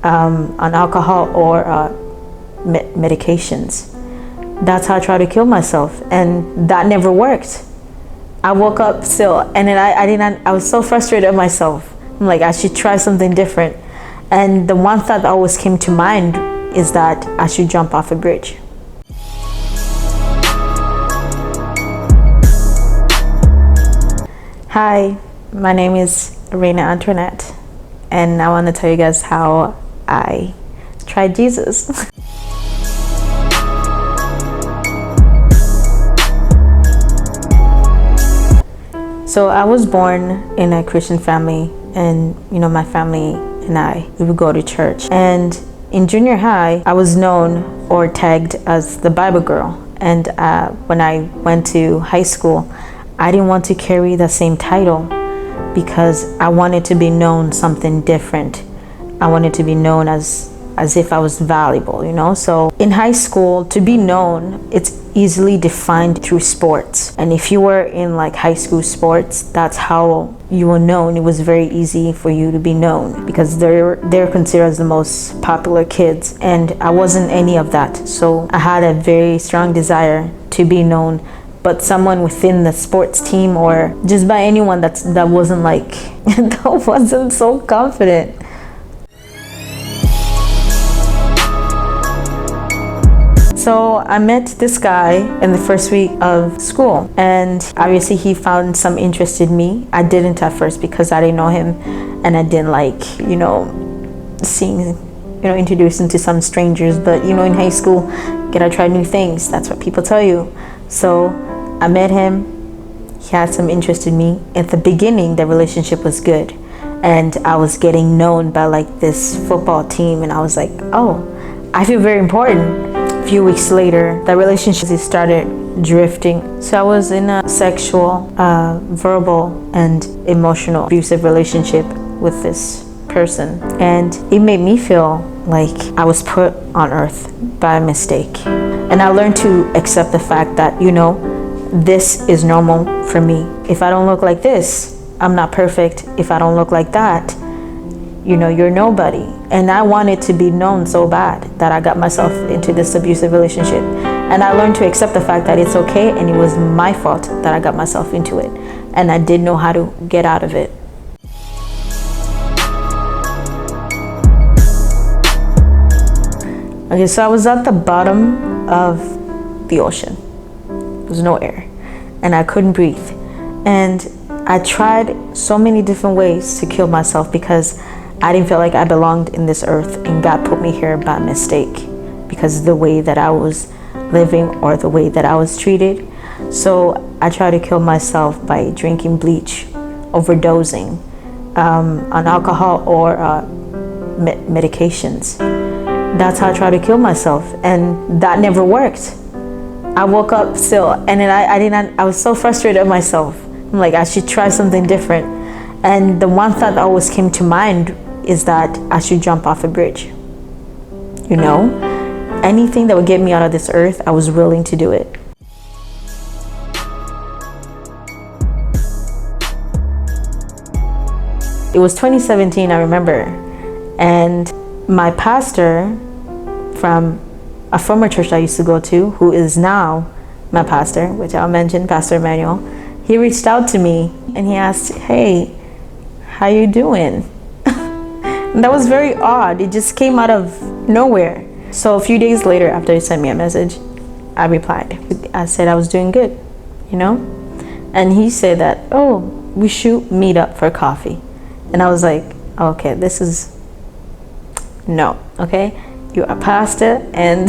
on alcohol or medications. That's how I tried to kill myself, and that never worked. I woke up still, and then I was so frustrated at myself. I'm like, I should try something different. And the one thought that always came to mind is that I should jump off a bridge. Hi, my name is Rayna Antoinette, and I want to tell you guys how I tried Jesus. So I was born in a Christian family, and my family and we would go to church. And in junior high, I was known or tagged as the Bible girl. And when I went to high school, I didn't want to carry the same title because I wanted to be known something different. I wanted to be known as if I was valuable, So in high school, to be known, it's easily defined through sports. And if you were in like high school sports, that's how you were known. It was very easy for you to be known because they're considered as the most popular kids. And I wasn't any of that. So I had a very strong desire to be known, but someone within the sports team or just by anyone that wasn't like, that wasn't so confident. So I met this guy in the first week of school, and obviously he found some interest in me. I didn't at first because I didn't know him, and I didn't like, introducing to some strangers. But in high school, you gotta try new things. That's what people tell you. So I met him. He had some interest in me. At the beginning, the relationship was good, and I was getting known by like this football team, and I was like, oh, I feel very important. A few weeks later, the relationship started drifting. So I was in a sexual, verbal, and emotional abusive relationship with this person. And it made me feel like I was put on earth by mistake. And I learned to accept the fact that, this is normal for me. If I don't look like this, I'm not perfect. If I don't look like that, you're nobody. And I wanted to be known so bad that I got myself into this abusive relationship. And I learned to accept the fact that it's okay, and it was my fault that I got myself into it. And I didn't know how to get out of it. Okay, so I was at the bottom of the ocean. There was no air, and I couldn't breathe. And I tried so many different ways to kill myself because I didn't feel like I belonged in this earth, and God put me here by mistake because of the way that I was living or the way that I was treated. So I tried to kill myself by drinking bleach, overdosing on alcohol or medications. That's how I tried to kill myself, and that never worked. I woke up still, and then I was so frustrated at myself. I'm like, I should try something different. And the one thought that always came to mind is that I should jump off a bridge. Anything that would get me out of this earth, I was willing to do it. It was 2017, I remember, and my pastor from a former church I used to go to, who is now my pastor, which I'll mention, Pastor Emmanuel, he reached out to me and he asked, hey, how you doing? And that was very odd. It just came out of nowhere. So a few days later, after he sent me a message, I replied. I said I was doing good, And he said that, oh, we should meet up for coffee. And I was like, okay, no, okay? You're a pastor, and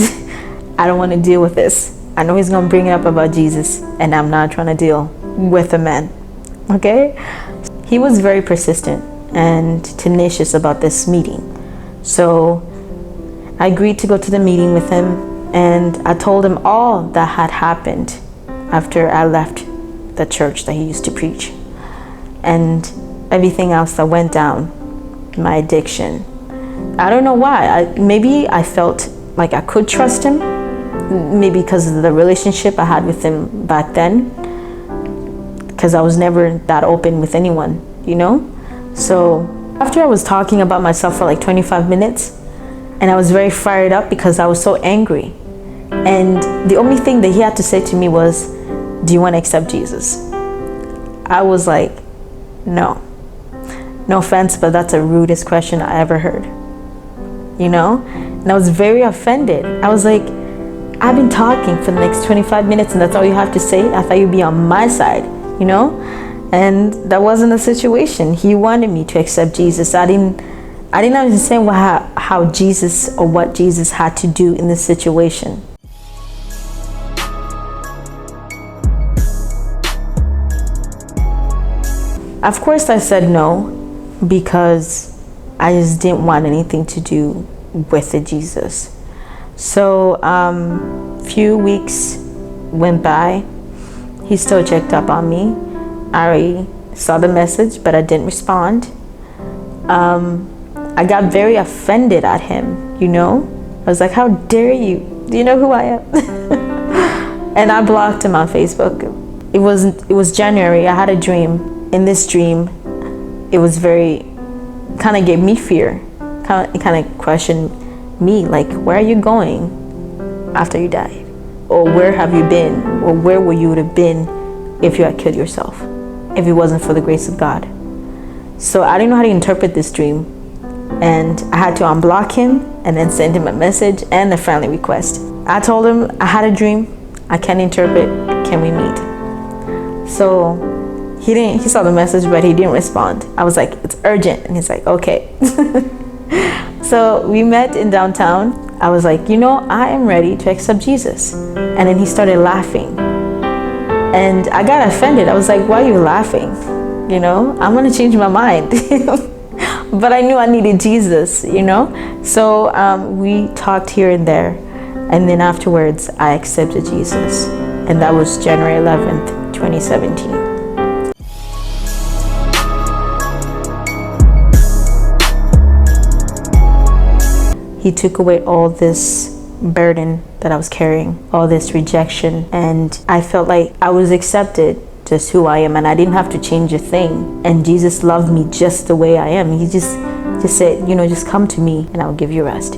I don't want to deal with this. I know he's going to bring it up about Jesus, and I'm not trying to deal with a man, okay? He was very persistent and tenacious about this meeting. So I agreed to go to the meeting with him, and I told him all that had happened after I left the church that he used to preach, and everything else that went down, my addiction. I don't know why. Maybe I felt like I could trust him, maybe because of the relationship I had with him back then, because I was never that open with anyone, So after I was talking about myself for like 25 minutes, And I was very fired up because I was so angry. And the only thing that he had to say to me was, do you want to accept Jesus? I was like, no. No offense, but that's the rudest question I ever heard. You know? And I was very offended. I was like, I've been talking for the next 25 minutes and that's all you have to say? I thought you'd be on my side, you know? And that wasn't the situation. He wanted me to accept Jesus. I didn't understand how Jesus or what Jesus had to do in this situation. Of course I said no, because I just didn't want anything to do with the Jesus. So few weeks went by. He still checked up on me. I already saw the message, but I didn't respond. I got very offended at him, you know? I was like, how dare you? Do you know who I am? And I blocked him on Facebook. It was January. I had a dream. In this dream, it was kind of gave me fear. It kind of questioned me, like, where are you going after you died? Or where have you been? Or where would you have been if you had killed yourself, if it wasn't for the grace of God? So I didn't know how to interpret this dream. And I had to unblock him and then send him a message and a friendly request. I told him I had a dream. I can't interpret. Can we meet? So he saw the message, but he didn't respond. I was like, it's urgent. And he's like, okay. So we met in downtown. I was like, you know, I am ready to accept Jesus. And then he started laughing. And I got offended. I was like, why are you laughing? You know, I'm going to change my mind. But I knew I needed Jesus, you know. So we talked here and there. And then afterwards, I accepted Jesus. And that was January 11th, 2017. He took away all this burden that I was carrying, all this rejection, and I felt like I was accepted just who I am, and I didn't have to change a thing. And Jesus loved me just the way I am. He just said, you know, just come to me and I'll give you rest.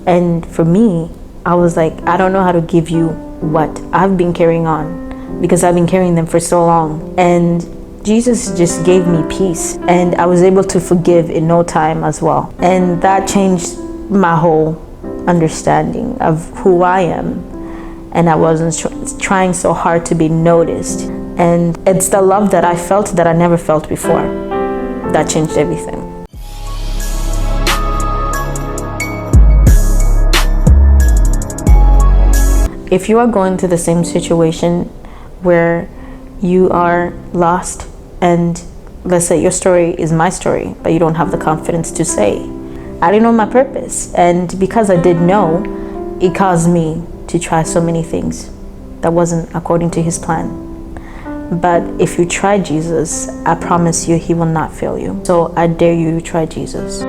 And for me, I was like, I don't know how to give you what I've been carrying on, because I've been carrying them for so long. And Jesus just gave me peace, and I was able to forgive in no time as well. And that changed my whole understanding of who I am, and I wasn't trying so hard to be noticed. And it's the love that I felt that I never felt before that changed everything. If you are going through the same situation where you are lost, and let's say your story is my story, but you don't have the confidence to say, I didn't know my purpose. And because I did know, it caused me to try so many things that wasn't according to his plan. But if you try Jesus, I promise you, he will not fail you. So I dare you to try Jesus.